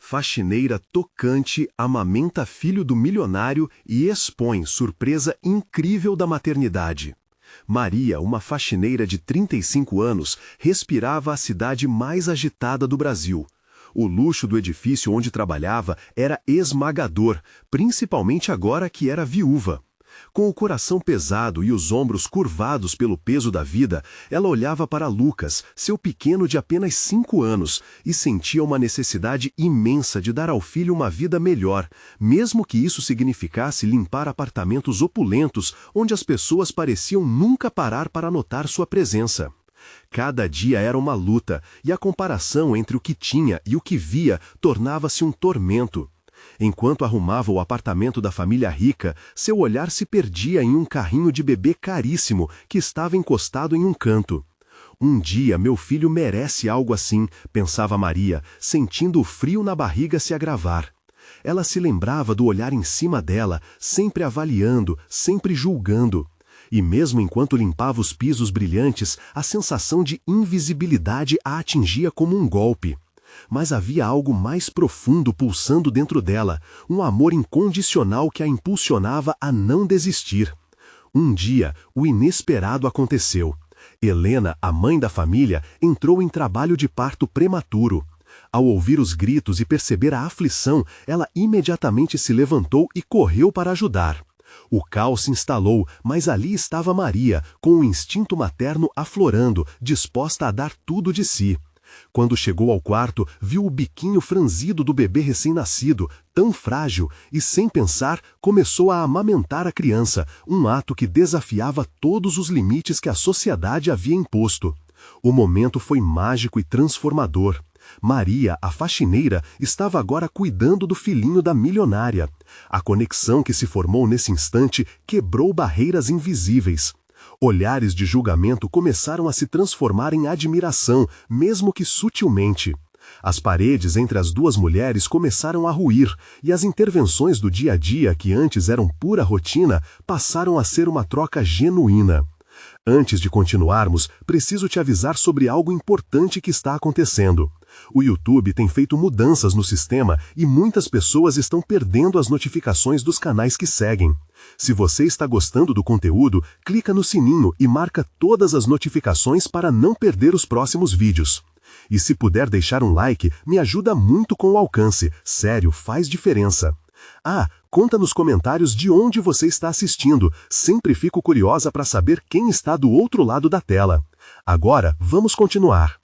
Faxineira tocante amamenta filho do milionário e expõe surpresa incrível da maternidade. Maria, uma faxineira de 35 anos, respirava a cidade mais agitada do Brasil. O luxo do edifício onde trabalhava era esmagador, principalmente agora que era viúva. Com o coração pesado e os ombros curvados pelo peso da vida, ela olhava para Lucas, seu pequeno de apenas 5 anos, e sentia uma necessidade imensa de dar ao filho uma vida melhor, mesmo que isso significasse limpar apartamentos opulentos onde as pessoas pareciam nunca parar para notar sua presença. Cada dia era uma luta, e a comparação entre o que tinha e o que via tornava-se um tormento. Enquanto arrumava o apartamento da família rica, seu olhar se perdia em um carrinho de bebê caríssimo que estava encostado em um canto. Um dia meu filho merece algo assim, pensava Maria, sentindo o frio na barriga se agravar. Ela se lembrava do olhar em cima dela, sempre avaliando, sempre julgando. E mesmo enquanto limpava os pisos brilhantes, a sensação de invisibilidade a atingia como um golpe. Mas havia algo mais profundo pulsando dentro dela, um amor incondicional que a impulsionava a não desistir. Um dia, o inesperado aconteceu. Helena, a mãe da família, entrou em trabalho de parto prematuro. Ao ouvir os gritos e perceber a aflição, ela imediatamente se levantou e correu para ajudar. O caos se instalou, mas ali estava Maria, com o instinto materno aflorando, disposta a dar tudo de si. Quando chegou ao quarto, viu o biquinho franzido do bebê recém-nascido, tão frágil, e sem pensar, começou a amamentar a criança, um ato que desafiava todos os limites que a sociedade havia imposto. O momento foi mágico e transformador. Maria, a faxineira, estava agora cuidando do filhinho da milionária. A conexão que se formou nesse instante quebrou barreiras invisíveis. Olhares de julgamento começaram a se transformar em admiração, mesmo que sutilmente. As paredes entre as duas mulheres começaram a ruir, e as intervenções do dia a dia, que antes eram pura rotina, passaram a ser uma troca genuína. Antes de continuarmos, preciso te avisar sobre algo importante que está acontecendo. O YouTube tem feito mudanças no sistema e muitas pessoas estão perdendo as notificações dos canais que seguem. Se você está gostando do conteúdo, clica no sininho e marca todas as notificações para não perder os próximos vídeos. E se puder deixar um like, me ajuda muito com o alcance. Sério, faz diferença. Conta nos comentários de onde você está assistindo. Sempre fico curiosa para saber quem está do outro lado da tela. Agora, vamos continuar.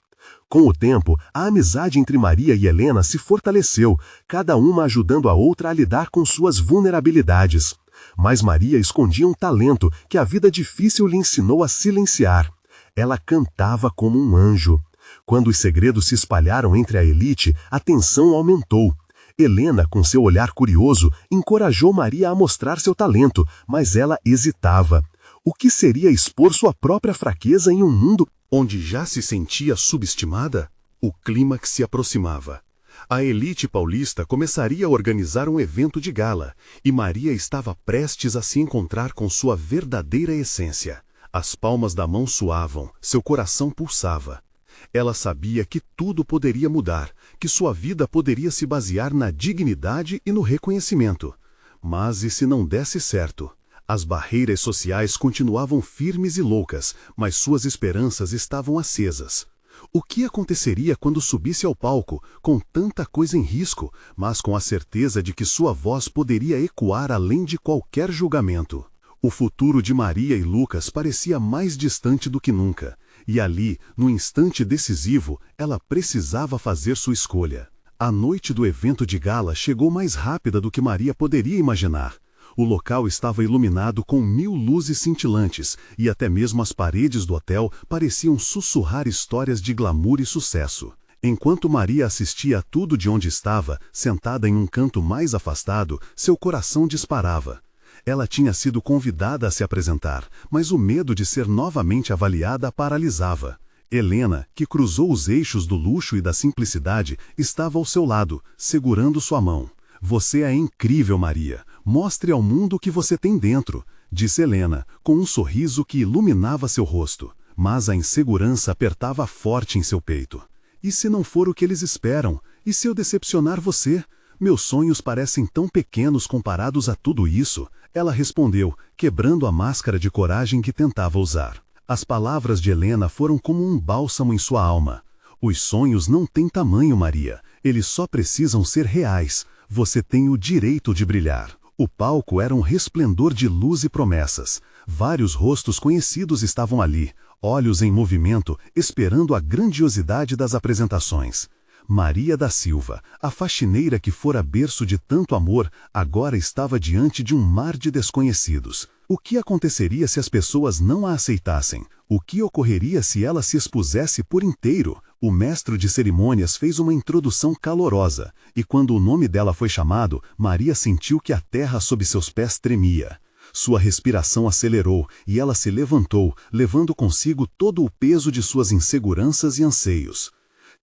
Com o tempo, a amizade entre Maria e Helena se fortaleceu, cada uma ajudando a outra a lidar com suas vulnerabilidades. Mas Maria escondia um talento que a vida difícil lhe ensinou a silenciar. Ela cantava como um anjo. Quando os segredos se espalharam entre a elite, a tensão aumentou. Helena, com seu olhar curioso, encorajou Maria a mostrar seu talento, mas ela hesitava. O que seria expor sua própria fraqueza em um mundo onde já se sentia subestimada? O clímax se aproximava. A elite paulista começaria a organizar um evento de gala, e Maria estava prestes a se encontrar com sua verdadeira essência. As palmas da mão suavam, seu coração pulsava. Ela sabia que tudo poderia mudar, que sua vida poderia se basear na dignidade e no reconhecimento. Mas e se não desse certo? As barreiras sociais continuavam firmes e loucas, mas suas esperanças estavam acesas. O que aconteceria quando subisse ao palco, com tanta coisa em risco, mas com a certeza de que sua voz poderia ecoar além de qualquer julgamento? O futuro de Maria e Lucas parecia mais distante do que nunca, e ali, no instante decisivo, ela precisava fazer sua escolha. A noite do evento de gala chegou mais rápida do que Maria poderia imaginar. O local estava iluminado com 1000 luzes cintilantes, e até mesmo as paredes do hotel pareciam sussurrar histórias de glamour e sucesso. Enquanto Maria assistia a tudo de onde estava, sentada em um canto mais afastado, seu coração disparava. Ela tinha sido convidada a se apresentar, mas o medo de ser novamente avaliada a paralisava. Helena, que cruzou os eixos do luxo e da simplicidade, estava ao seu lado, segurando sua mão. "Você é incrível, Maria. Mostre ao mundo o que você tem dentro", disse Helena, com um sorriso que iluminava seu rosto. Mas a insegurança apertava forte em seu peito. E se não for o que eles esperam? E se eu decepcionar você? Meus sonhos parecem tão pequenos comparados a tudo isso, ela respondeu, quebrando a máscara de coragem que tentava usar. As palavras de Helena foram como um bálsamo em sua alma. Os sonhos não têm tamanho, Maria. Eles só precisam ser reais. Você tem o direito de brilhar. O palco era um resplendor de luz e promessas. Vários rostos conhecidos estavam ali, olhos em movimento, esperando a grandiosidade das apresentações. Maria da Silva, a faxineira que fora berço de tanto amor, agora estava diante de um mar de desconhecidos. O que aconteceria se as pessoas não a aceitassem? O que ocorreria se ela se expusesse por inteiro? O mestre de cerimônias fez uma introdução calorosa, e quando o nome dela foi chamado, Maria sentiu que a terra sob seus pés tremia. Sua respiração acelerou e ela se levantou, levando consigo todo o peso de suas inseguranças e anseios.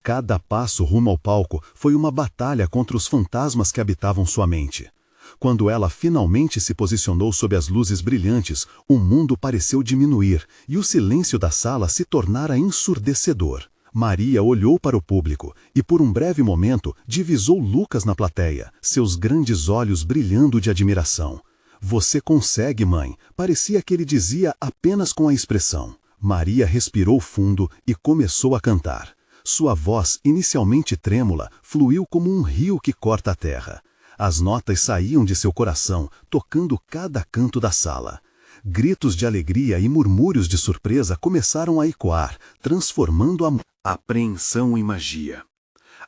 Cada passo rumo ao palco foi uma batalha contra os fantasmas que habitavam sua mente. Quando ela finalmente se posicionou sob as luzes brilhantes, o mundo pareceu diminuir e o silêncio da sala se tornara ensurdecedor. Maria olhou para o público e, por um breve momento, divisou Lucas na plateia, seus grandes olhos brilhando de admiração. "Você consegue, mãe", parecia que ele dizia apenas com a expressão. Maria respirou fundo e começou a cantar. Sua voz, inicialmente trêmula, fluiu como um rio que corta a terra. As notas saíam de seu coração, tocando cada canto da sala. Gritos de alegria e murmúrios de surpresa começaram a ecoar, transformando a apreensão em magia.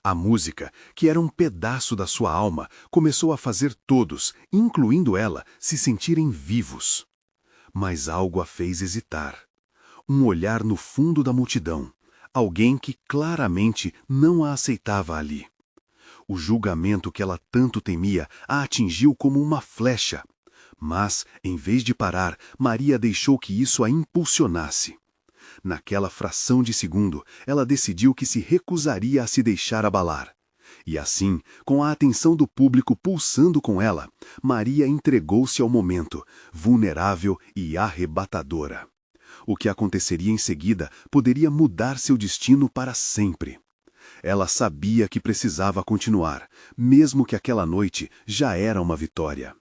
A música, que era um pedaço da sua alma, começou a fazer todos, incluindo ela, se sentirem vivos. Mas algo a fez hesitar. Um olhar no fundo da multidão. Alguém que claramente não a aceitava ali. O julgamento que ela tanto temia a atingiu como uma flecha. Mas, em vez de parar, Maria deixou que isso a impulsionasse. Naquela fração de segundo, ela decidiu que se recusaria a se deixar abalar. E assim, com a atenção do público pulsando com ela, Maria entregou-se ao momento, vulnerável e arrebatadora. O que aconteceria em seguida poderia mudar seu destino para sempre. Ela sabia que precisava continuar, mesmo que aquela noite já era uma vitória.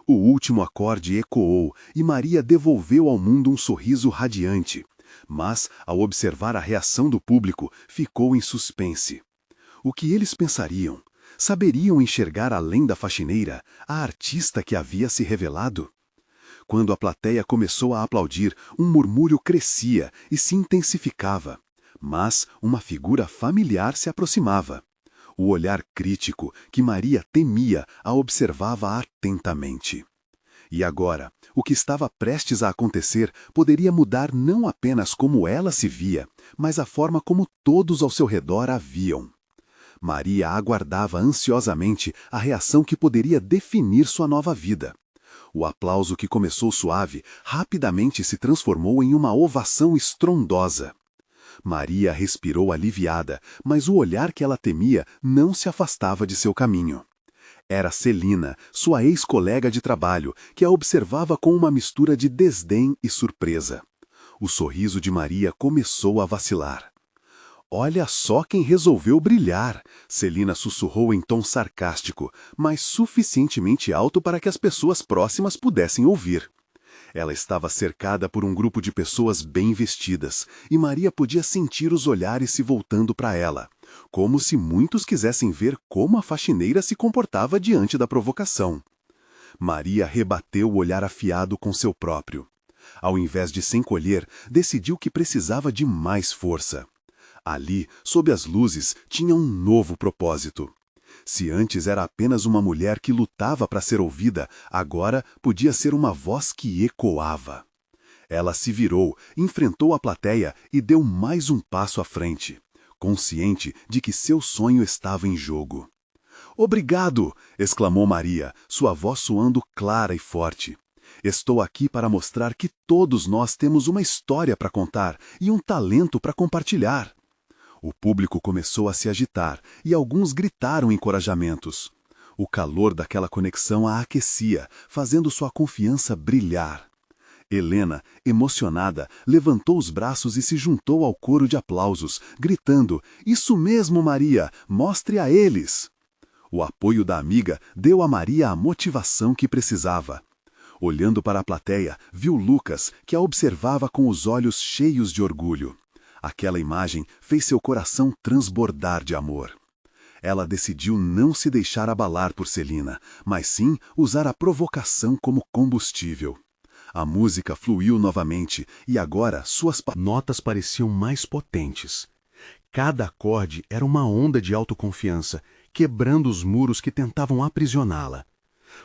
O último acorde ecoou e Maria devolveu ao mundo um sorriso radiante. Mas, ao observar a reação do público, ficou em suspense. O que eles pensariam? Saberiam enxergar além da faxineira a artista que havia se revelado? Quando a plateia começou a aplaudir, um murmúrio crescia e se intensificava. Mas uma figura familiar se aproximava. O olhar crítico que Maria temia a observava atentamente. E agora, o que estava prestes a acontecer poderia mudar não apenas como ela se via, mas a forma como todos ao seu redor a viam. Maria aguardava ansiosamente a reação que poderia definir sua nova vida. O aplauso que começou suave rapidamente se transformou em uma ovação estrondosa. Maria respirou aliviada, mas o olhar que ela temia não se afastava de seu caminho. Era Celina, sua ex-colega de trabalho, que a observava com uma mistura de desdém e surpresa. O sorriso de Maria começou a vacilar. "Olha só quem resolveu brilhar", Celina sussurrou em tom sarcástico, mas suficientemente alto para que as pessoas próximas pudessem ouvir. Ela estava cercada por um grupo de pessoas bem vestidas, e Maria podia sentir os olhares se voltando para ela, como se muitos quisessem ver como a faxineira se comportava diante da provocação. Maria rebateu o olhar afiado com seu próprio. Ao invés de se encolher, decidiu que precisava de mais força. Ali, sob as luzes, tinha um novo propósito. Se antes era apenas uma mulher que lutava para ser ouvida, agora podia ser uma voz que ecoava. Ela se virou, enfrentou a plateia e deu mais um passo à frente, consciente de que seu sonho estava em jogo. "Obrigado!" exclamou Maria, sua voz soando clara e forte. "Estou aqui para mostrar que todos nós temos uma história para contar e um talento para compartilhar." O público começou a se agitar e alguns gritaram encorajamentos. O calor daquela conexão a aquecia, fazendo sua confiança brilhar. Helena, emocionada, levantou os braços e se juntou ao coro de aplausos, gritando: "Isso mesmo, Maria! Mostre a eles!" O apoio da amiga deu a Maria a motivação que precisava. Olhando para a plateia, viu Lucas, que a observava com os olhos cheios de orgulho. Aquela imagem fez seu coração transbordar de amor. Ela decidiu não se deixar abalar por Celina, mas sim usar a provocação como combustível. A música fluiu novamente e agora suas notas pareciam mais potentes. Cada acorde era uma onda de autoconfiança, quebrando os muros que tentavam aprisioná-la.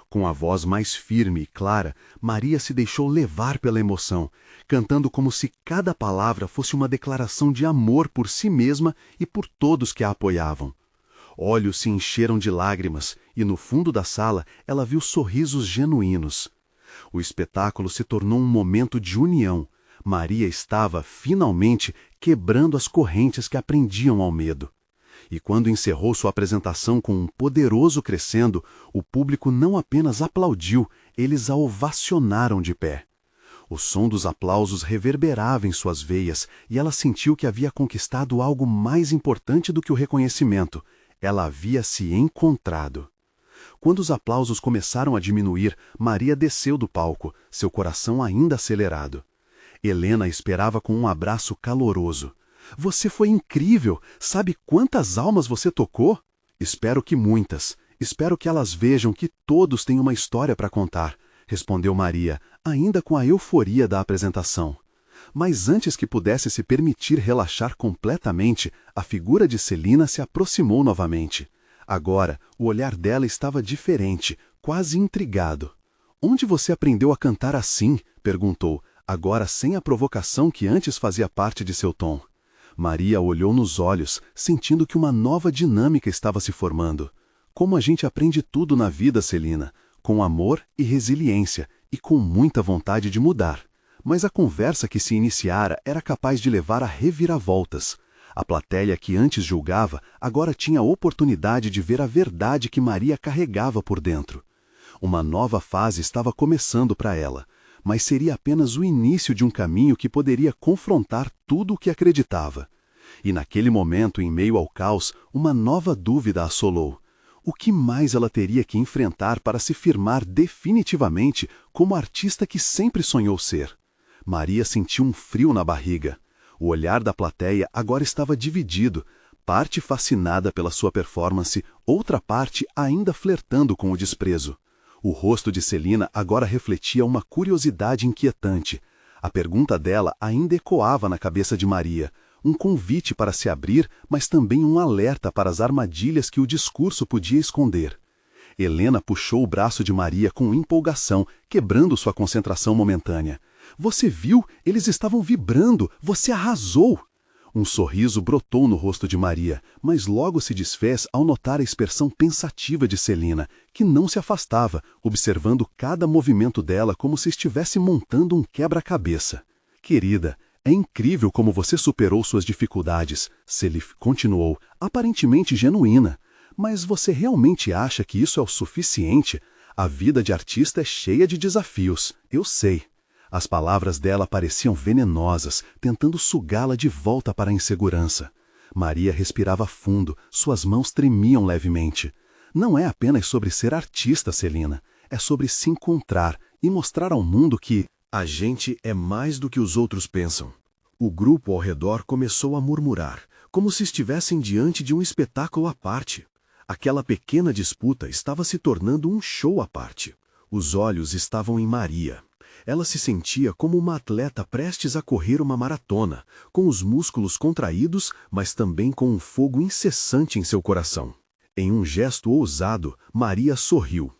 Com a voz mais firme e clara, Maria se deixou levar pela emoção, cantando como se cada palavra fosse uma declaração de amor por si mesma e por todos que a apoiavam. Olhos se encheram de lágrimas e no fundo da sala ela viu sorrisos genuínos. O espetáculo se tornou um momento de união. Maria estava, finalmente, quebrando as correntes que a prendiam ao medo. E quando encerrou sua apresentação com um poderoso crescendo, o público não apenas aplaudiu, eles a ovacionaram de pé. O som dos aplausos reverberava em suas veias e ela sentiu que havia conquistado algo mais importante do que o reconhecimento. Ela havia se encontrado. Quando os aplausos começaram a diminuir, Maria desceu do palco, seu coração ainda acelerado. Helena esperava com um abraço caloroso. "Você foi incrível! Sabe quantas almas você tocou?" "Espero que muitas. Espero que elas vejam que todos têm uma história para contar", respondeu Maria, ainda com a euforia da apresentação. Mas antes que pudesse se permitir relaxar completamente, a figura de Celina se aproximou novamente. Agora, o olhar dela estava diferente, quase intrigado. "Onde você aprendeu a cantar assim?" perguntou, agora sem a provocação que antes fazia parte de seu tom. Maria olhou nos olhos, sentindo que uma nova dinâmica estava se formando. Como a gente aprende tudo na vida, Celina, com amor e resiliência, e com muita vontade de mudar. Mas a conversa que se iniciara era capaz de levar a reviravoltas. A plateia que antes julgava, agora tinha a oportunidade de ver a verdade que Maria carregava por dentro. Uma nova fase estava começando para ela, mas seria apenas o início de um caminho que poderia confrontar tudo o que acreditava. E naquele momento, em meio ao caos, uma nova dúvida a assolou. O que mais ela teria que enfrentar para se firmar definitivamente como a artista que sempre sonhou ser? Maria sentiu um frio na barriga. O olhar da plateia agora estava dividido, parte fascinada pela sua performance, outra parte ainda flertando com o desprezo. O rosto de Celina agora refletia uma curiosidade inquietante. A pergunta dela ainda ecoava na cabeça de Maria, um convite para se abrir, mas também um alerta para as armadilhas que o discurso podia esconder. Helena puxou o braço de Maria com empolgação, quebrando sua concentração momentânea. "Você viu? Eles estavam vibrando! Você arrasou!" Um sorriso brotou no rosto de Maria, mas logo se desfez ao notar a expressão pensativa de Celina, que não se afastava, observando cada movimento dela como se estivesse montando um quebra-cabeça. "Querida, é incrível como você superou suas dificuldades", Celif continuou, aparentemente genuína. "Mas você realmente acha que isso é o suficiente? A vida de artista é cheia de desafios, eu sei." As palavras dela pareciam venenosas, tentando sugá-la de volta para a insegurança. Maria respirava fundo, suas mãos tremiam levemente. "Não é apenas sobre ser artista, Celina. É sobre se encontrar e mostrar ao mundo que a gente é mais do que os outros pensam." O grupo ao redor começou a murmurar, como se estivessem diante de um espetáculo à parte. Aquela pequena disputa estava se tornando um show à parte. Os olhos estavam em Maria. Ela se sentia como uma atleta prestes a correr uma maratona, com os músculos contraídos, mas também com um fogo incessante em seu coração. Em um gesto ousado, Maria sorriu.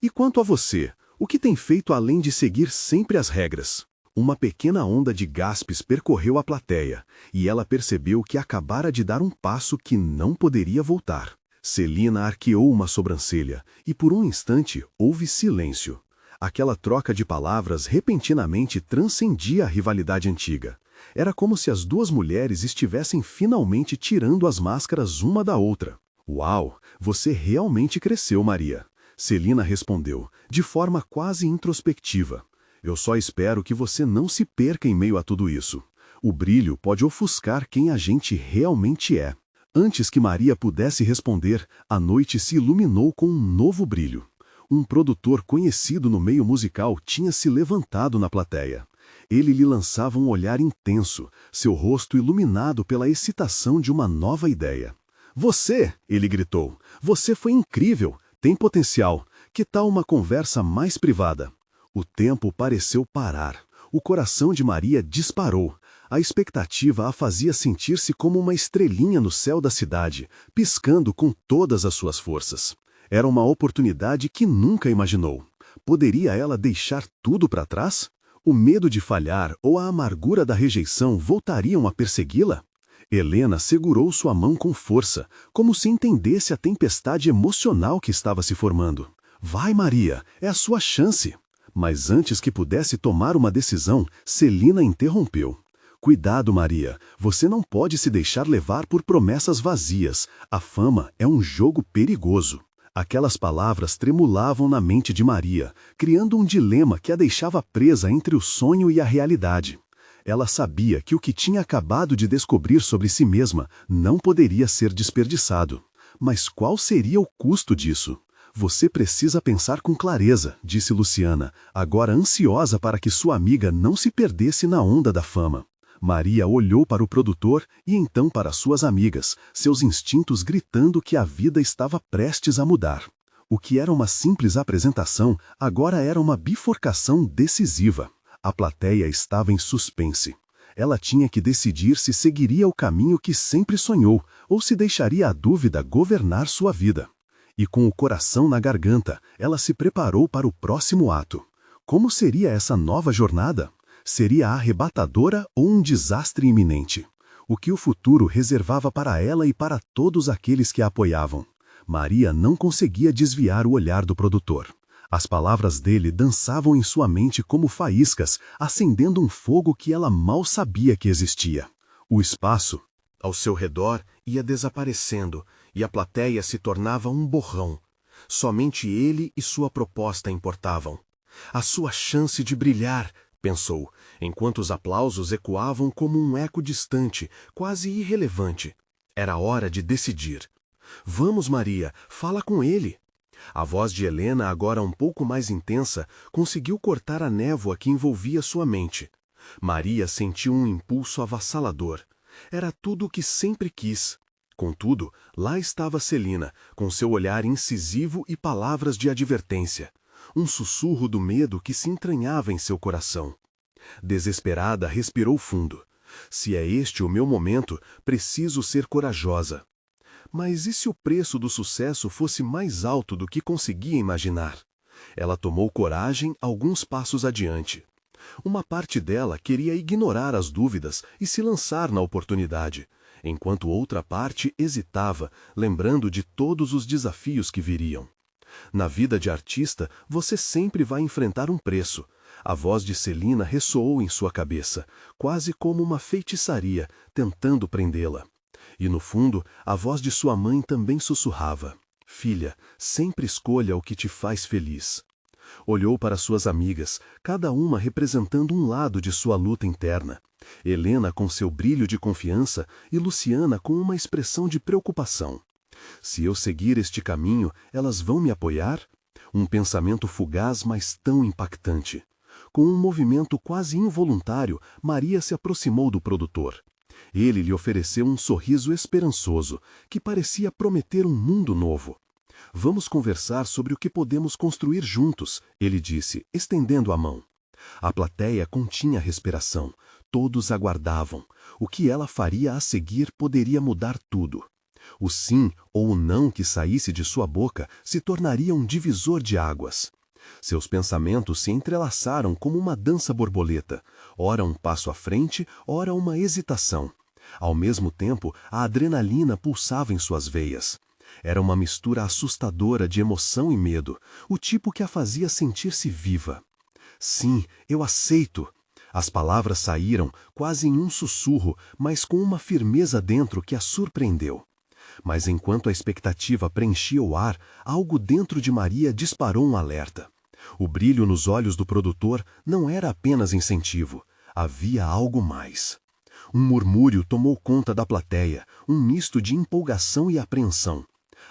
"E quanto a você, o que tem feito além de seguir sempre as regras?" Uma pequena onda de gaspes percorreu a plateia, e ela percebeu que acabara de dar um passo que não poderia voltar. Celina arqueou uma sobrancelha, e por um instante houve silêncio. Aquela troca de palavras repentinamente transcendia a rivalidade antiga. Era como se as duas mulheres estivessem finalmente tirando as máscaras uma da outra. "Uau, você realmente cresceu, Maria", Celina respondeu, de forma quase introspectiva. Eu só espero que você não se perca em meio a tudo isso. O brilho pode ofuscar quem a gente realmente é. Antes que Maria pudesse responder, a noite se iluminou com um novo brilho. Um produtor conhecido no meio musical tinha se levantado na plateia. Ele lhe lançava um olhar intenso, seu rosto iluminado pela excitação de uma nova ideia. Você, ele gritou, você foi incrível, tem potencial. Que tal uma conversa mais privada? O tempo pareceu parar. O coração de Maria disparou. A expectativa a fazia sentir-se como uma estrelinha no céu da cidade, piscando com todas as suas forças. Era uma oportunidade que nunca imaginou. Poderia ela deixar tudo para trás? O medo de falhar ou a amargura da rejeição voltariam a persegui-la? Helena segurou sua mão com força, como se entendesse a tempestade emocional que estava se formando. Vai, Maria, é a sua chance. Mas antes que pudesse tomar uma decisão, Celina interrompeu. Cuidado, Maria, você não pode se deixar levar por promessas vazias. A fama é um jogo perigoso. Aquelas palavras tremulavam na mente de Maria, criando um dilema que a deixava presa entre o sonho e a realidade. Ela sabia que o que tinha acabado de descobrir sobre si mesma não poderia ser desperdiçado. Mas qual seria o custo disso? Você precisa pensar com clareza, disse Luciana, agora ansiosa para que sua amiga não se perdesse na onda da fama. Maria olhou para o produtor e então para suas amigas, seus instintos gritando que a vida estava prestes a mudar. O que era uma simples apresentação, agora era uma bifurcação decisiva. A plateia estava em suspense. Ela tinha que decidir se seguiria o caminho que sempre sonhou ou se deixaria a dúvida governar sua vida. E com o coração na garganta, ela se preparou para o próximo ato. Como seria essa nova jornada? Seria arrebatadora ou um desastre iminente? O que o futuro reservava para ela e para todos aqueles que a apoiavam? Maria não conseguia desviar o olhar do produtor. As palavras dele dançavam em sua mente como faíscas, acendendo um fogo que ela mal sabia que existia. O espaço ao seu redor ia desaparecendo e a plateia se tornava um borrão. Somente ele e sua proposta importavam. A sua chance de brilhar, pensou, enquanto os aplausos ecoavam como um eco distante, quase irrelevante. Era hora de decidir. Vamos, Maria, fala com ele. A voz de Helena, agora um pouco mais intensa, conseguiu cortar a névoa que envolvia sua mente. Maria sentiu um impulso avassalador. Era tudo o que sempre quis. Contudo, lá estava Celina, com seu olhar incisivo e palavras de advertência. Um sussurro do medo que se entranhava em seu coração. Desesperada, respirou fundo. Se é este o meu momento, preciso ser corajosa. Mas e se o preço do sucesso fosse mais alto do que conseguia imaginar? Ela tomou coragem alguns passos adiante. Uma parte dela queria ignorar as dúvidas e se lançar na oportunidade, enquanto outra parte hesitava, lembrando de todos os desafios que viriam. Na vida de artista, você sempre vai enfrentar um preço. A voz de Celina ressoou em sua cabeça, quase como uma feitiçaria, tentando prendê-la. E no fundo, a voz de sua mãe também sussurrava. Filha, sempre escolha o que te faz feliz. Olhou para suas amigas, cada uma representando um lado de sua luta interna. Helena com seu brilho de confiança e Luciana com uma expressão de preocupação. Se eu seguir este caminho, elas vão me apoiar? Um pensamento fugaz, mas tão impactante. Com um movimento quase involuntário, Maria se aproximou do produtor. Ele lhe ofereceu um sorriso esperançoso, que parecia prometer um mundo novo. Vamos conversar sobre o que podemos construir juntos, ele disse, estendendo a mão. A plateia continha a respiração. Todos aguardavam. O que ela faria a seguir poderia mudar tudo. O sim ou o não que saísse de sua boca se tornaria um divisor de águas. Seus pensamentos se entrelaçaram como uma dança borboleta, ora um passo à frente, ora uma hesitação. Ao mesmo tempo, a adrenalina pulsava em suas veias. Era uma mistura assustadora de emoção e medo, o tipo que a fazia sentir-se viva. Sim, eu aceito. As palavras saíram, quase em um sussurro, mas com uma firmeza dentro que a surpreendeu. Mas enquanto a expectativa preenchia o ar, algo dentro de Maria disparou um alerta. O brilho nos olhos do produtor não era apenas incentivo, havia algo mais. Um murmúrio tomou conta da plateia, um misto de empolgação e apreensão.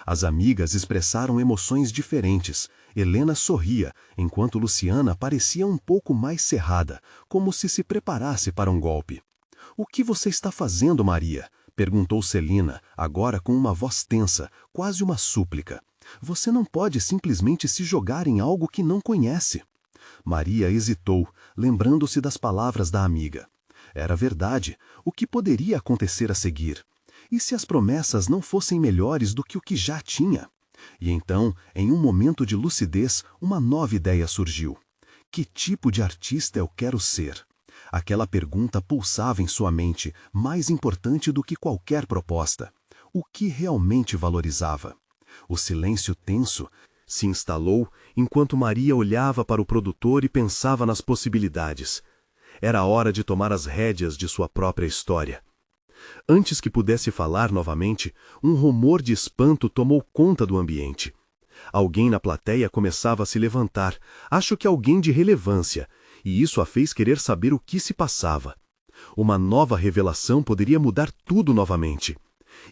As amigas expressaram emoções diferentes. Helena sorria, enquanto Luciana parecia um pouco mais cerrada, como se preparasse para um golpe. "O que você está fazendo, Maria?" perguntou Celina, agora com uma voz tensa, quase uma súplica. "Você não pode simplesmente se jogar em algo que não conhece." Maria hesitou, lembrando-se das palavras da amiga. Era verdade. O que poderia acontecer a seguir? E se as promessas não fossem melhores do que o que já tinha? E então, em um momento de lucidez, uma nova ideia surgiu. Que tipo de artista eu quero ser? Aquela pergunta pulsava em sua mente, mais importante do que qualquer proposta. O que realmente valorizava? O silêncio tenso se instalou enquanto Maria olhava para o produtor e pensava nas possibilidades. Era hora de tomar as rédeas de sua própria história. Antes que pudesse falar novamente, um rumor de espanto tomou conta do ambiente. Alguém na plateia começava a se levantar, acho que alguém de relevância, e isso a fez querer saber o que se passava. Uma nova revelação poderia mudar tudo novamente.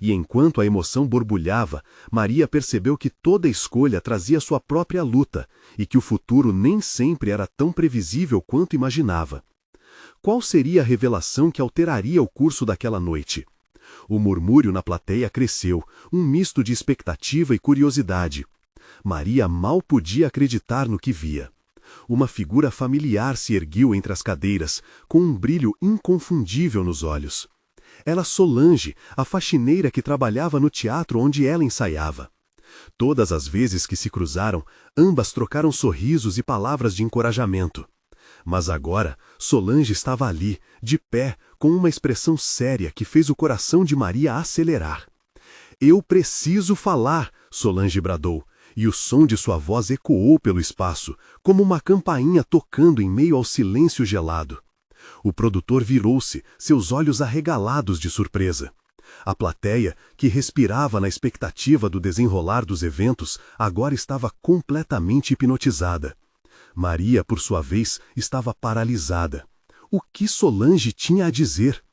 E enquanto a emoção borbulhava, Maria percebeu que toda escolha trazia sua própria luta, e que o futuro nem sempre era tão previsível quanto imaginava. Qual seria a revelação que alteraria o curso daquela noite? O murmúrio na plateia cresceu, um misto de expectativa e curiosidade. Maria mal podia acreditar no que via. Uma figura familiar se ergueu entre as cadeiras, com um brilho inconfundível nos olhos. Era Solange, a faxineira que trabalhava no teatro onde ela ensaiava. Todas as vezes que se cruzaram, ambas trocaram sorrisos e palavras de encorajamento. Mas agora, Solange estava ali, de pé, com uma expressão séria que fez o coração de Maria acelerar. "Eu preciso falar!" Solange bradou, e o som de sua voz ecoou pelo espaço, como uma campainha tocando em meio ao silêncio gelado. O produtor virou-se, seus olhos arregalados de surpresa. A plateia, que respirava na expectativa do desenrolar dos eventos, agora estava completamente hipnotizada. Maria, por sua vez, estava paralisada. O que Solange tinha a dizer?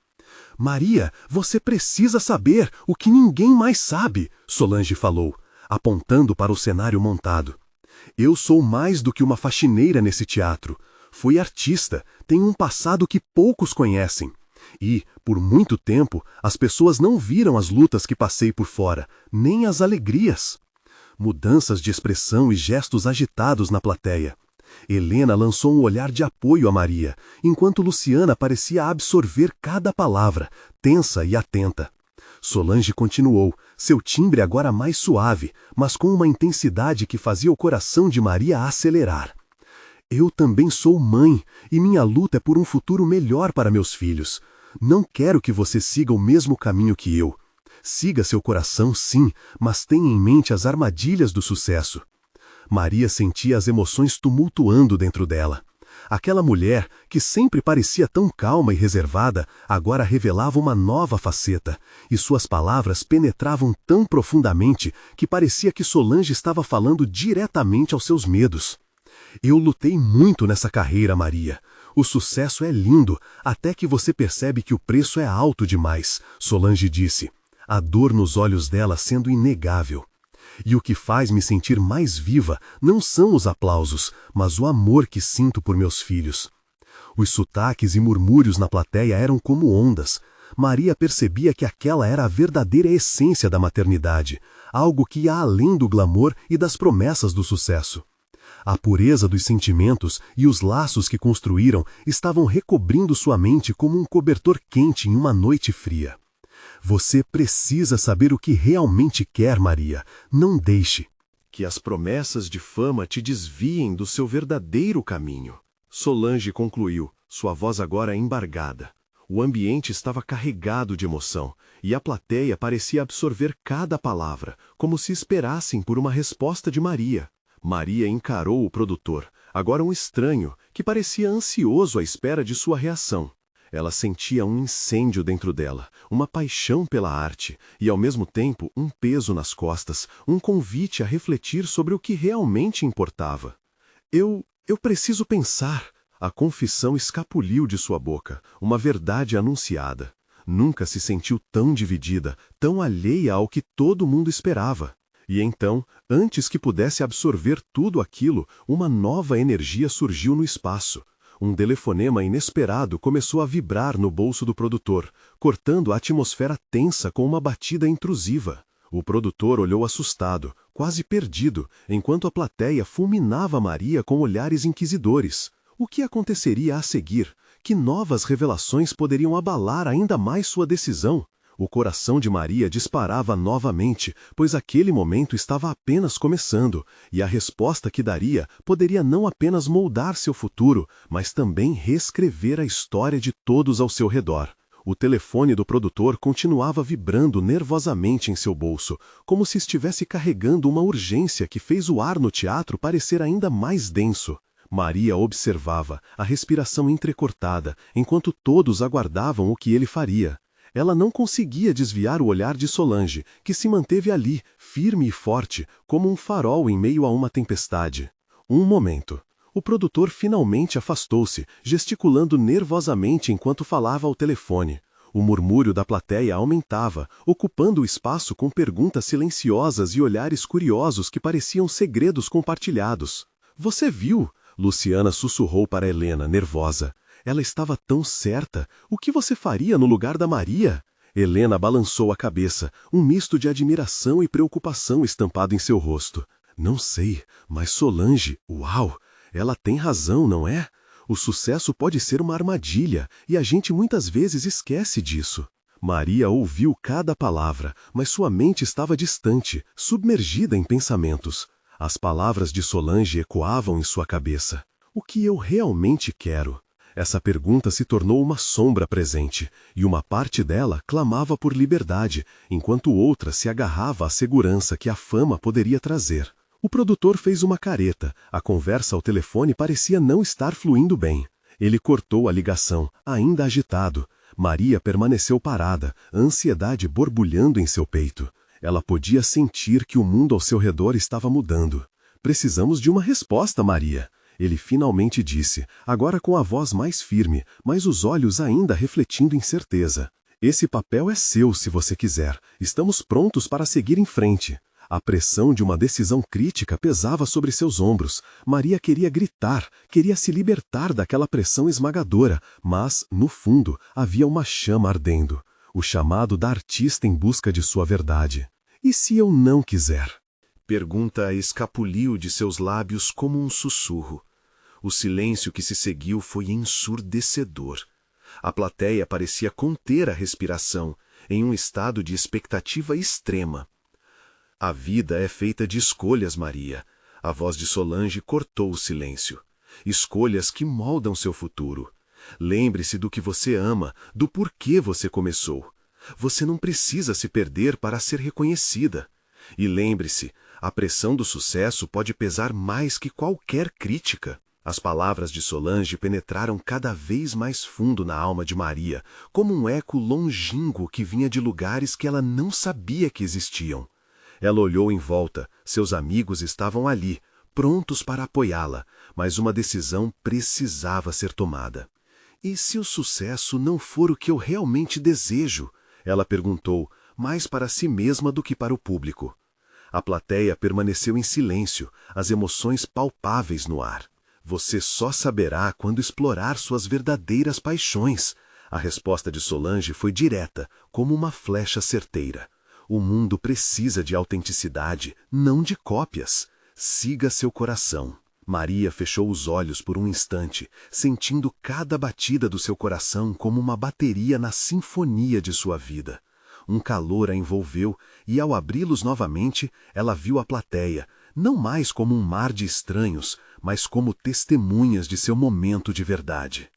"Maria, você precisa saber o que ninguém mais sabe", Solange falou, apontando para o cenário montado. "Eu sou mais do que uma faxineira nesse teatro. Fui artista, tenho um passado que poucos conhecem. E, por muito tempo, as pessoas não viram as lutas que passei por fora, nem as alegrias." Mudanças de expressão e gestos agitados na plateia. Helena lançou um olhar de apoio a Maria, enquanto Luciana parecia absorver cada palavra, tensa e atenta. Solange continuou, seu timbre agora mais suave, mas com uma intensidade que fazia o coração de Maria acelerar. "Eu também sou mãe, e minha luta é por um futuro melhor para meus filhos. Não quero que você siga o mesmo caminho que eu. Siga seu coração, sim, mas tenha em mente as armadilhas do sucesso." Maria sentia as emoções tumultuando dentro dela. Aquela mulher, que sempre parecia tão calma e reservada, agora revelava uma nova faceta, e suas palavras penetravam tão profundamente que parecia que Solange estava falando diretamente aos seus medos. "Eu lutei muito nessa carreira, Maria. O sucesso é lindo, até que você percebe que o preço é alto demais", Solange disse, a dor nos olhos dela sendo inegável. "E o que faz me sentir mais viva não são os aplausos, mas o amor que sinto por meus filhos." Os sotaques e murmúrios na plateia eram como ondas. Maria percebia que aquela era a verdadeira essência da maternidade, algo que ia além do glamour e das promessas do sucesso. A pureza dos sentimentos e os laços que construíram estavam recobrindo sua mente como um cobertor quente em uma noite fria. "Você precisa saber o que realmente quer, Maria. Não deixe que as promessas de fama te desviem do seu verdadeiro caminho." Solange concluiu, sua voz agora embargada. O ambiente estava carregado de emoção, e a plateia parecia absorver cada palavra, como se esperassem por uma resposta de Maria. Maria encarou o produtor, agora um estranho, que parecia ansioso à espera de sua reação. Ela sentia um incêndio dentro dela, uma paixão pela arte e, ao mesmo tempo, um peso nas costas, um convite a refletir sobre o que realmente importava. Eu preciso pensar. A confissão escapuliu de sua boca, uma verdade anunciada. Nunca se sentiu tão dividida, tão alheia ao que todo mundo esperava. E então, antes que pudesse absorver tudo aquilo, uma nova energia surgiu no espaço. Um telefonema inesperado começou a vibrar no bolso do produtor, cortando a atmosfera tensa com uma batida intrusiva. O produtor olhou assustado, quase perdido, enquanto a plateia fulminava Maria com olhares inquisidores. O que aconteceria a seguir? Que novas revelações poderiam abalar ainda mais sua decisão? O coração de Maria disparava novamente, pois aquele momento estava apenas começando, e a resposta que daria poderia não apenas moldar seu futuro, mas também reescrever a história de todos ao seu redor. O telefone do produtor continuava vibrando nervosamente em seu bolso, como se estivesse carregando uma urgência que fez o ar no teatro parecer ainda mais denso. Maria observava, a respiração entrecortada, enquanto todos aguardavam o que ele faria. Ela não conseguia desviar o olhar de Solange, que se manteve ali, firme e forte, como um farol em meio a uma tempestade. Um momento. O produtor finalmente afastou-se, gesticulando nervosamente enquanto falava ao telefone. O murmúrio da plateia aumentava, ocupando o espaço com perguntas silenciosas e olhares curiosos que pareciam segredos compartilhados. "Você viu?" Luciana sussurrou para Helena, nervosa. Ela estava tão certa. O que você faria no lugar da Maria? Helena balançou a cabeça, um misto de admiração e preocupação estampado em seu rosto. Não sei, mas Solange, uau! Ela tem razão, não é? O sucesso pode ser uma armadilha, e a gente muitas vezes esquece disso. Maria ouviu cada palavra, mas sua mente estava distante, submergida em pensamentos. As palavras de Solange ecoavam em sua cabeça. O que eu realmente quero? Essa pergunta se tornou uma sombra presente, e uma parte dela clamava por liberdade, enquanto outra se agarrava à segurança que a fama poderia trazer. O produtor fez uma careta, a conversa ao telefone parecia não estar fluindo bem. Ele cortou a ligação, ainda agitado. Maria permaneceu parada, a ansiedade borbulhando em seu peito. Ela podia sentir que o mundo ao seu redor estava mudando. "Precisamos de uma resposta, Maria." Ele finalmente disse, agora com a voz mais firme, mas os olhos ainda refletindo incerteza. "Esse papel é seu se você quiser. Estamos prontos para seguir em frente." A pressão de uma decisão crítica pesava sobre seus ombros. Maria queria gritar, queria se libertar daquela pressão esmagadora, mas, no fundo, havia uma chama ardendo. O chamado da artista em busca de sua verdade. "E se eu não quiser?" Pergunta escapuliu de seus lábios como um sussurro. O silêncio que se seguiu foi ensurdecedor. A plateia parecia conter a respiração, em um estado de expectativa extrema. "A vida é feita de escolhas, Maria." A voz de Solange cortou o silêncio. "Escolhas que moldam seu futuro. Lembre-se do que você ama, do porquê você começou. Você não precisa se perder para ser reconhecida. E lembre-se, a pressão do sucesso pode pesar mais que qualquer crítica." As palavras de Solange penetraram cada vez mais fundo na alma de Maria, como um eco longínquo que vinha de lugares que ela não sabia que existiam. Ela olhou em volta, seus amigos estavam ali, prontos para apoiá-la, mas uma decisão precisava ser tomada. "E se o sucesso não for o que eu realmente desejo?" Ela perguntou, mais para si mesma do que para o público. A plateia permaneceu em silêncio, as emoções palpáveis no ar. "Você só saberá quando explorar suas verdadeiras paixões." A resposta de Solange foi direta, como uma flecha certeira. "O mundo precisa de autenticidade, não de cópias. Siga seu coração." Maria fechou os olhos por um instante, sentindo cada batida do seu coração como uma bateria na sinfonia de sua vida. Um calor a envolveu e, ao abri-los novamente, ela viu a plateia, não mais como um mar de estranhos, mas como testemunhas de seu momento de verdade.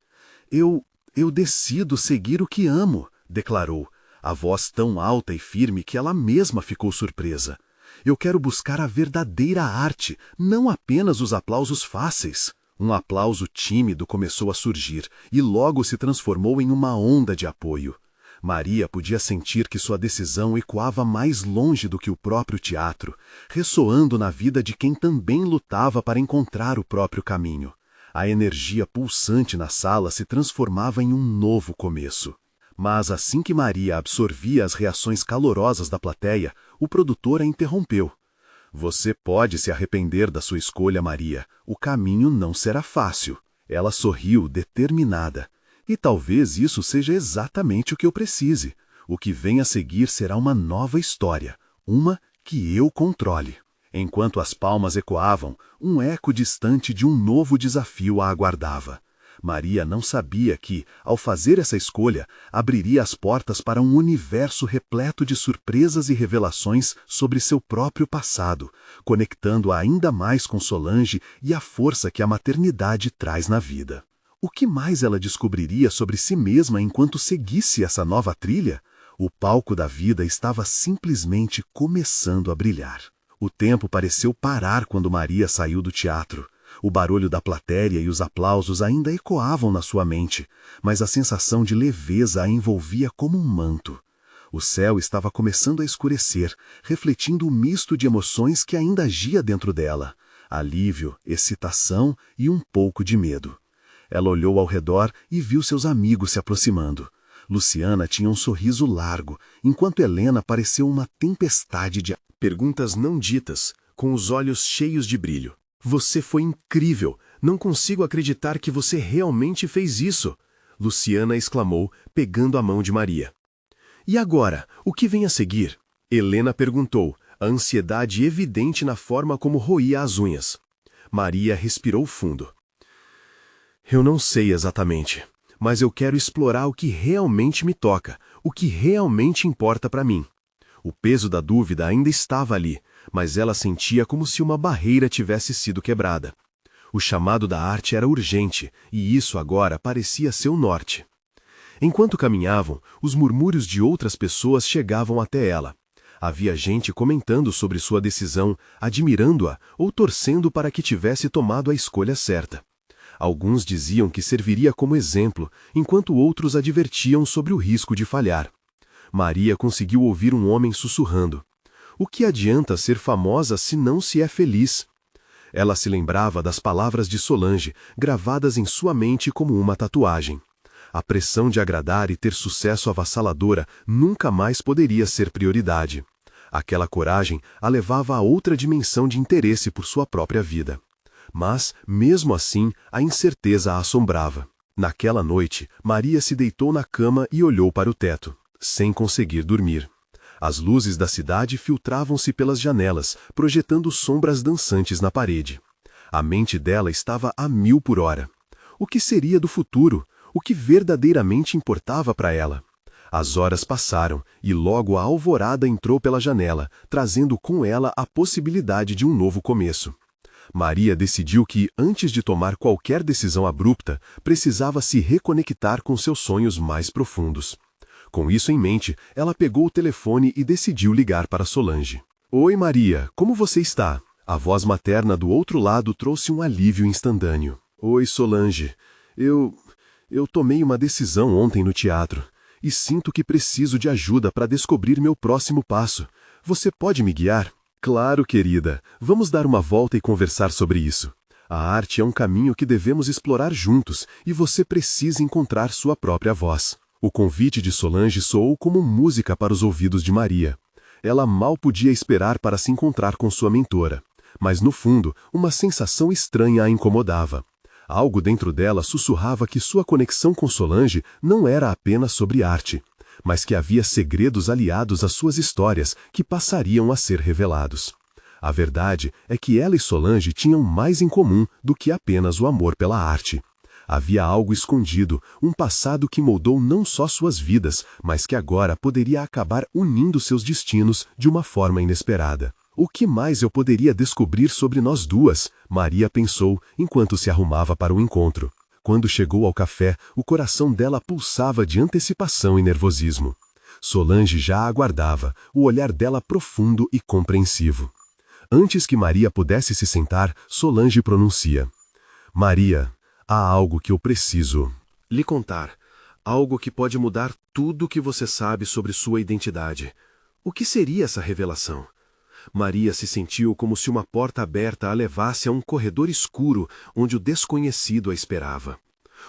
Eu decido seguir o que amo", declarou, a voz tão alta e firme que ela mesma ficou surpresa. "Eu quero buscar a verdadeira arte, não apenas os aplausos fáceis." Um aplauso tímido começou a surgir e logo se transformou em uma onda de apoio. Maria podia sentir que sua decisão ecoava mais longe do que o próprio teatro, ressoando na vida de quem também lutava para encontrar o próprio caminho. A energia pulsante na sala se transformava em um novo começo. Mas assim que Maria absorvia as reações calorosas da plateia, o produtor a interrompeu. Você pode se arrepender da sua escolha, Maria. O caminho não será fácil. Ela sorriu, determinada. E talvez isso seja exatamente o que eu precise. O que vem a seguir será uma nova história. Uma que eu controle. Enquanto as palmas ecoavam, um eco distante de um novo desafio a aguardava. Maria não sabia que, ao fazer essa escolha, abriria as portas para um universo repleto de surpresas e revelações sobre seu próprio passado, conectando-a ainda mais com Solange e a força que a maternidade traz na vida. O que mais ela descobriria sobre si mesma enquanto seguisse essa nova trilha? O palco da vida estava simplesmente começando a brilhar. O tempo pareceu parar quando Maria saiu do teatro. O barulho da plateia e os aplausos ainda ecoavam na sua mente, mas a sensação de leveza a envolvia como um manto. O céu estava começando a escurecer, refletindo o misto de emoções que ainda agia dentro dela: alívio, excitação e um pouco de medo. Ela olhou ao redor e viu seus amigos se aproximando. Luciana tinha um sorriso largo, enquanto Helena pareceu uma tempestade de perguntas não ditas, com os olhos cheios de brilho. Você foi incrível! Não consigo acreditar que você realmente fez isso! Luciana exclamou, pegando a mão de Maria. E agora, o que vem a seguir? Helena perguntou, a ansiedade evidente na forma como roía as unhas. Maria respirou fundo. Eu não sei exatamente, mas eu quero explorar o que realmente me toca, o que realmente importa para mim. O peso da dúvida ainda estava ali, mas ela sentia como se uma barreira tivesse sido quebrada. O chamado da arte era urgente, e isso agora parecia ser o norte. Enquanto caminhavam, os murmúrios de outras pessoas chegavam até ela. Havia gente comentando sobre sua decisão, admirando-a ou torcendo para que tivesse tomado a escolha certa. Alguns diziam que serviria como exemplo, enquanto outros advertiam sobre o risco de falhar. Maria conseguiu ouvir um homem sussurrando. O que adianta ser famosa se não se é feliz? Ela se lembrava das palavras de Solange, gravadas em sua mente como uma tatuagem. A pressão de agradar e ter sucesso avassaladora nunca mais poderia ser prioridade. Aquela coragem a levava a outra dimensão de interesse por sua própria vida. Mas, mesmo assim, a incerteza a assombrava. Naquela noite, Maria se deitou na cama e olhou para o teto, sem conseguir dormir. As luzes da cidade filtravam-se pelas janelas, projetando sombras dançantes na parede. A mente dela estava a 1000 por hora. O que seria do futuro? O que verdadeiramente importava para ela? As horas passaram, e logo a alvorada entrou pela janela, trazendo com ela a possibilidade de um novo começo. Maria decidiu que, antes de tomar qualquer decisão abrupta, precisava se reconectar com seus sonhos mais profundos. Com isso em mente, ela pegou o telefone e decidiu ligar para Solange. Oi, Maria, como você está? A voz materna do outro lado trouxe um alívio instantâneo. Oi, Solange. Eu tomei uma decisão ontem no teatro e sinto que preciso de ajuda para descobrir meu próximo passo. Você pode me guiar? Claro, querida. Vamos dar uma volta e conversar sobre isso. A arte é um caminho que devemos explorar juntos e você precisa encontrar sua própria voz. O convite de Solange soou como música para os ouvidos de Maria. Ela mal podia esperar para se encontrar com sua mentora. Mas no fundo, uma sensação estranha a incomodava. Algo dentro dela sussurrava que sua conexão com Solange não era apenas sobre arte, mas que havia segredos aliados às suas histórias que passariam a ser revelados. A verdade é que ela e Solange tinham mais em comum do que apenas o amor pela arte. Havia algo escondido, um passado que moldou não só suas vidas, mas que agora poderia acabar unindo seus destinos de uma forma inesperada. O que mais eu poderia descobrir sobre nós duas? Maria pensou, enquanto se arrumava para o encontro. Quando chegou ao café, o coração dela pulsava de antecipação e nervosismo. Solange já a aguardava, o olhar dela profundo e compreensivo. Antes que Maria pudesse se sentar, Solange pronuncia. Maria, há algo que eu preciso lhe contar. Algo que pode mudar tudo o que você sabe sobre sua identidade. O que seria essa revelação? Maria se sentiu como se uma porta aberta a levasse a um corredor escuro onde o desconhecido a esperava.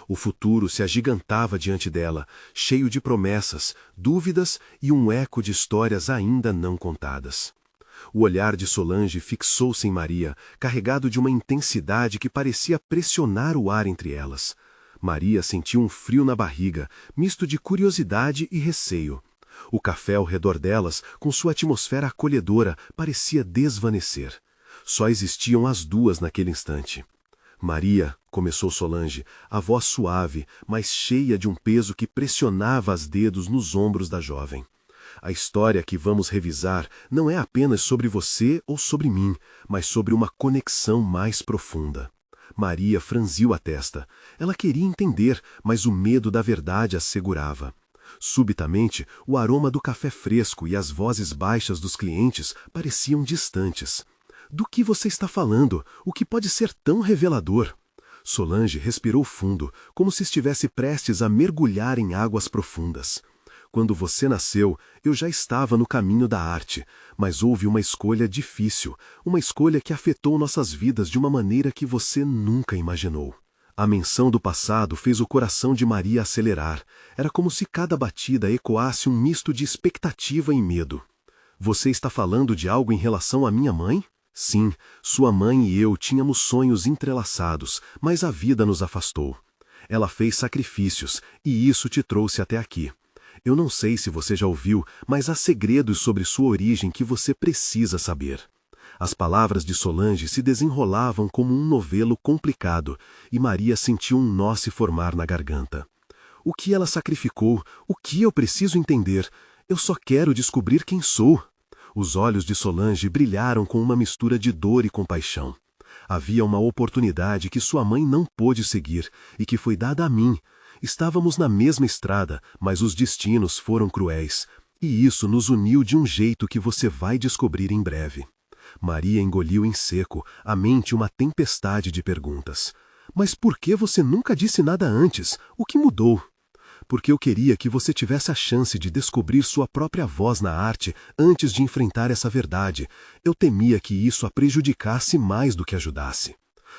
O futuro se agigantava diante dela, cheio de promessas, dúvidas e um eco de histórias ainda não contadas. O olhar de Solange fixou-se em Maria, carregado de uma intensidade que parecia pressionar o ar entre elas. Maria sentiu um frio na barriga, misto de curiosidade e receio. O café ao redor delas, com sua atmosfera acolhedora, parecia desvanecer. Só existiam as duas naquele instante. Maria, começou Solange, a voz suave, mas cheia de um peso que pressionava os dedos nos ombros da jovem. A história que vamos revisar não é apenas sobre você ou sobre mim, mas sobre uma conexão mais profunda. Maria franziu a testa. Ela queria entender, mas o medo da verdade a segurava. Subitamente, o aroma do café fresco e as vozes baixas dos clientes pareciam distantes. Do que você está falando? O que pode ser tão revelador? Solange respirou fundo, como se estivesse prestes a mergulhar em águas profundas. Quando você nasceu, eu já estava no caminho da arte, mas houve uma escolha difícil, uma escolha que afetou nossas vidas de uma maneira que você nunca imaginou. A menção do passado fez o coração de Maria acelerar. Era como se cada batida ecoasse um misto de expectativa e medo. Você está falando de algo em relação à minha mãe? Sim, sua mãe e eu tínhamos sonhos entrelaçados, mas a vida nos afastou. Ela fez sacrifícios, e isso te trouxe até aqui. Eu não sei se você já ouviu, mas há segredos sobre sua origem que você precisa saber. As palavras de Solange se desenrolavam como um novelo complicado, e Maria sentiu um nó se formar na garganta. O que ela sacrificou? O que eu preciso entender? Eu só quero descobrir quem sou. Os olhos de Solange brilharam com uma mistura de dor e compaixão. Havia uma oportunidade que sua mãe não pôde seguir e que foi dada a mim. Estávamos na mesma estrada, mas os destinos foram cruéis, e isso nos uniu de um jeito que você vai descobrir em breve. Maria engoliu em seco, a mente uma tempestade de perguntas. Mas por que você nunca disse nada antes? O que mudou? Porque eu queria que você tivesse a chance de descobrir sua própria voz na arte antes de enfrentar essa verdade. Eu temia que isso a prejudicasse mais do que ajudasse.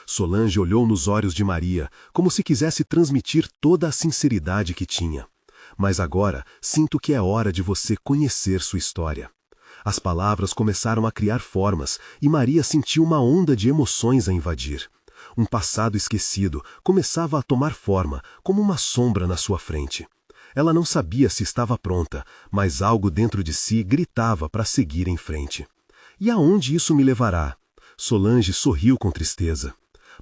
Solange olhou nos olhos de Maria, como se quisesse transmitir toda a sinceridade que tinha. Mas agora sinto que é hora de você conhecer sua história. As palavras começaram a criar formas, e Maria sentiu uma onda de emoções a invadir. Um passado esquecido começava a tomar forma, como uma sombra na sua frente. Ela não sabia se estava pronta, mas algo dentro de si gritava para seguir em frente. E aonde isso me levará? Solange sorriu com tristeza.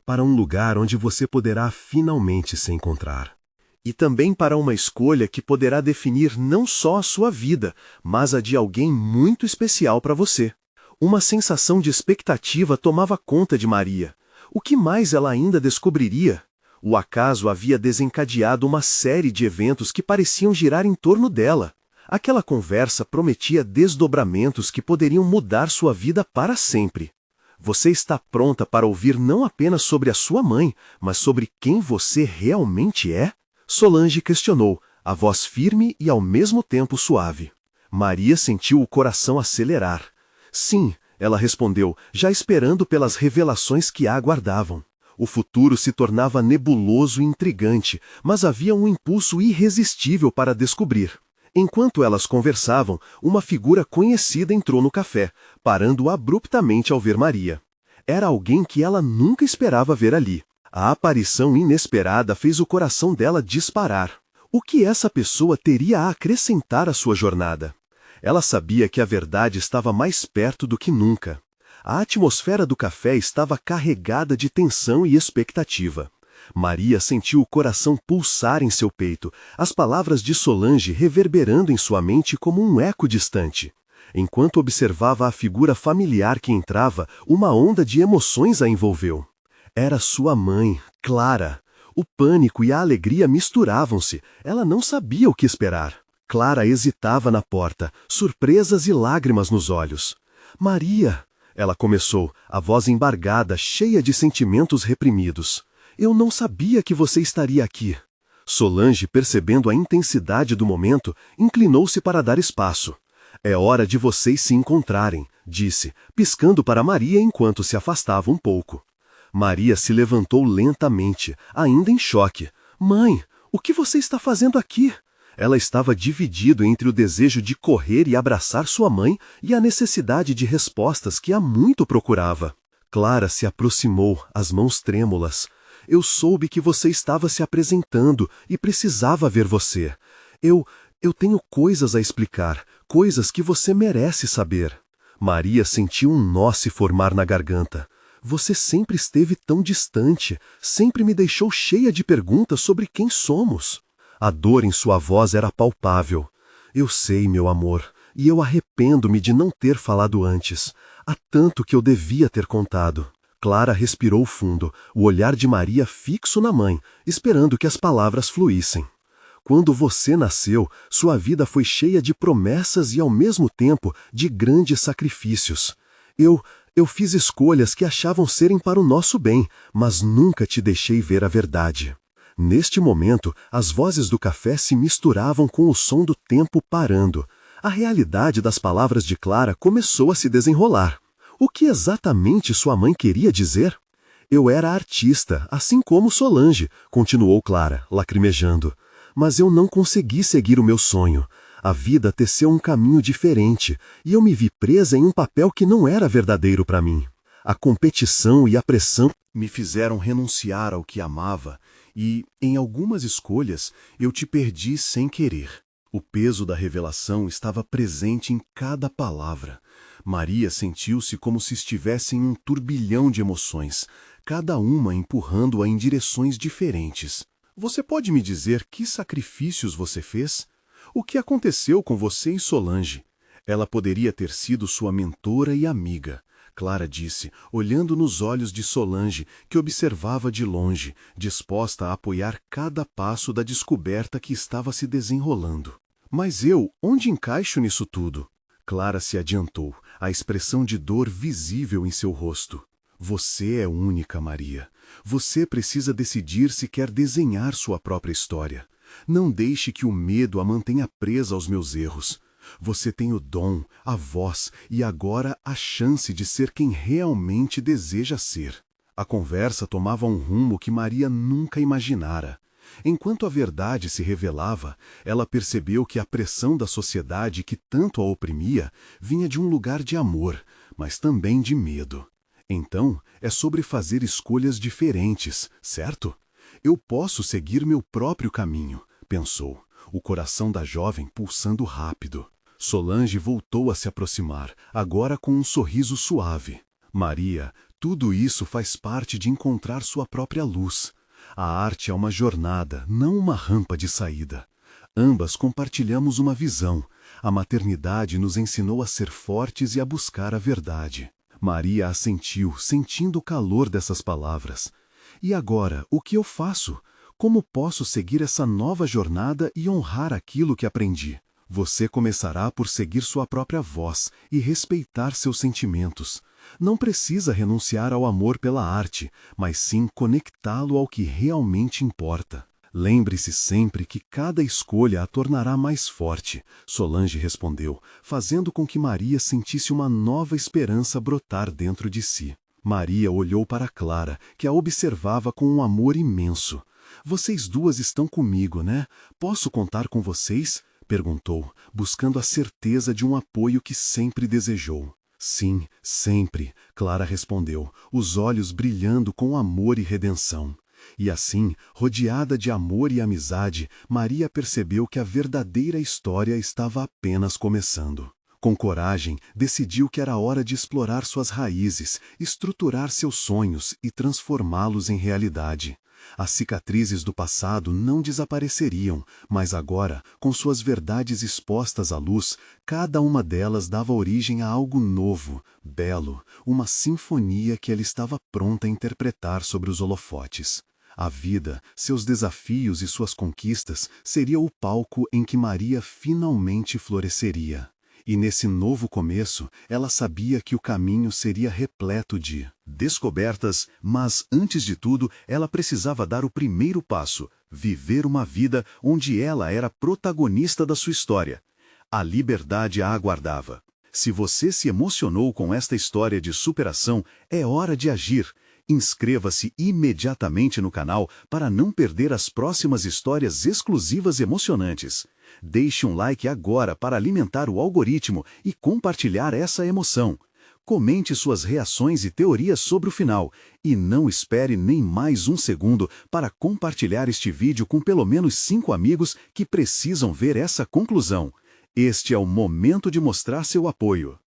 Para um lugar onde você poderá finalmente se encontrar. E também para uma escolha que poderá definir não só a sua vida, mas a de alguém muito especial para você. Uma sensação de expectativa tomava conta de Maria. O que mais ela ainda descobriria? O acaso havia desencadeado uma série de eventos que pareciam girar em torno dela. Aquela conversa prometia desdobramentos que poderiam mudar sua vida para sempre. Você está pronta para ouvir não apenas sobre a sua mãe, mas sobre quem você realmente é? Solange questionou, a voz firme e ao mesmo tempo suave. Maria sentiu o coração acelerar. Sim, ela respondeu, já esperando pelas revelações que a aguardavam. O futuro se tornava nebuloso e intrigante, mas havia um impulso irresistível para descobrir. Enquanto elas conversavam, uma figura conhecida entrou no café, parando abruptamente ao ver Maria. Era alguém que ela nunca esperava ver ali. A aparição inesperada fez o coração dela disparar. O que essa pessoa teria a acrescentar à sua jornada? Ela sabia que a verdade estava mais perto do que nunca. A atmosfera do café estava carregada de tensão e expectativa. Maria sentiu o coração pulsar em seu peito, as palavras de Solange reverberando em sua mente como um eco distante. Enquanto observava a figura familiar que entrava, uma onda de emoções a envolveu. Era sua mãe, Clara. O pânico e a alegria misturavam-se. Ela não sabia o que esperar. Clara hesitava na porta, surpresas e lágrimas nos olhos. Maria, ela começou, a voz embargada, cheia de sentimentos reprimidos. Eu não sabia que você estaria aqui. Solange, percebendo a intensidade do momento, inclinou-se para dar espaço. É hora de vocês se encontrarem, disse, piscando para Maria enquanto se afastava um pouco. Maria se levantou lentamente, ainda em choque. Mãe, o que você está fazendo aqui? Ela estava dividida entre o desejo de correr e abraçar sua mãe e a necessidade de respostas que há muito procurava. Clara se aproximou, as mãos trêmulas. Eu soube que você estava se apresentando e precisava ver você. Eu tenho coisas a explicar, coisas que você merece saber. Maria sentiu um nó se formar na garganta. Você sempre esteve tão distante, sempre me deixou cheia de perguntas sobre quem somos. A dor em sua voz era palpável. Eu sei, meu amor, e eu arrependo-me de não ter falado antes. Há tanto que eu devia ter contado. Clara respirou fundo, o olhar de Maria fixo na mãe, esperando que as palavras fluíssem. Quando você nasceu, sua vida foi cheia de promessas e, ao mesmo tempo, de grandes sacrifícios. Eu fiz escolhas que achavam serem para o nosso bem, mas nunca te deixei ver a verdade. Neste momento, as vozes do café se misturavam com o som do tempo parando. A realidade das palavras de Clara começou a se desenrolar. O que exatamente sua mãe queria dizer? Eu era artista, assim como Solange, continuou Clara, lacrimejando. Mas eu não consegui seguir o meu sonho. A vida teceu um caminho diferente, e eu me vi presa em um papel que não era verdadeiro para mim. A competição e a pressão me fizeram renunciar ao que amava, e, em algumas escolhas, eu te perdi sem querer. O peso da revelação estava presente em cada palavra. Maria sentiu-se como se estivesse em um turbilhão de emoções, cada uma empurrando-a em direções diferentes. Você pode me dizer que sacrifícios você fez? O que aconteceu com você e Solange? Ela poderia ter sido sua mentora e amiga, Clara disse, olhando nos olhos de Solange, que observava de longe, disposta a apoiar cada passo da descoberta que estava se desenrolando. Mas onde encaixo nisso tudo? Clara se adiantou, a expressão de dor visível em seu rosto. Você é única, Maria. Você precisa decidir se quer desenhar sua própria história. Não deixe que o medo a mantenha presa aos meus erros. Você tem o dom, a voz e agora a chance de ser quem realmente deseja ser. A conversa tomava um rumo que Maria nunca imaginara. Enquanto a verdade se revelava, ela percebeu que a pressão da sociedade que tanto a oprimia vinha de um lugar de amor, mas também de medo. Então, é sobre fazer escolhas diferentes, certo? Eu posso seguir meu próprio caminho, pensou, o coração da jovem pulsando rápido. Solange voltou a se aproximar, agora com um sorriso suave. Maria, tudo isso faz parte de encontrar sua própria luz. A arte é uma jornada, não uma rampa de saída. Ambas compartilhamos uma visão. A maternidade nos ensinou a ser fortes e a buscar a verdade. Maria assentiu, sentindo o calor dessas palavras. E agora, o que eu faço? Como posso seguir essa nova jornada e honrar aquilo que aprendi? Você começará por seguir sua própria voz e respeitar seus sentimentos. Não precisa renunciar ao amor pela arte, mas sim conectá-lo ao que realmente importa. Lembre-se sempre que cada escolha a tornará mais forte, Solange respondeu, fazendo com que Maria sentisse uma nova esperança brotar dentro de si. Maria olhou para Clara, que a observava com um amor imenso. Vocês duas estão comigo, né? Posso contar com vocês? Perguntou, buscando a certeza de um apoio que sempre desejou. Sim, sempre, Clara respondeu, os olhos brilhando com amor e redenção. E assim, rodeada de amor e amizade, Maria percebeu que a verdadeira história estava apenas começando. Com coragem, decidiu que era hora de explorar suas raízes, estruturar seus sonhos e transformá-los em realidade. As cicatrizes do passado não desapareceriam, mas agora, com suas verdades expostas à luz, cada uma delas dava origem a algo novo, belo, uma sinfonia que ela estava pronta a interpretar sobre os holofotes. A vida, seus desafios e suas conquistas seria o palco em que Maria finalmente floresceria. E nesse novo começo, ela sabia que o caminho seria repleto de descobertas, mas, antes de tudo, ela precisava dar o primeiro passo, Viver uma vida onde ela era protagonista da sua história. A liberdade a aguardava. Se você se emocionou com esta história de superação, é hora de agir. Inscreva-se imediatamente no canal para não perder as próximas histórias exclusivas e emocionantes. Deixe um like agora para alimentar o algoritmo e compartilhar essa emoção. Comente suas reações e teorias sobre o final. E não espere nem mais um segundo para compartilhar este vídeo com pelo menos 5 amigos que precisam ver essa conclusão. Este é o momento de mostrar seu apoio.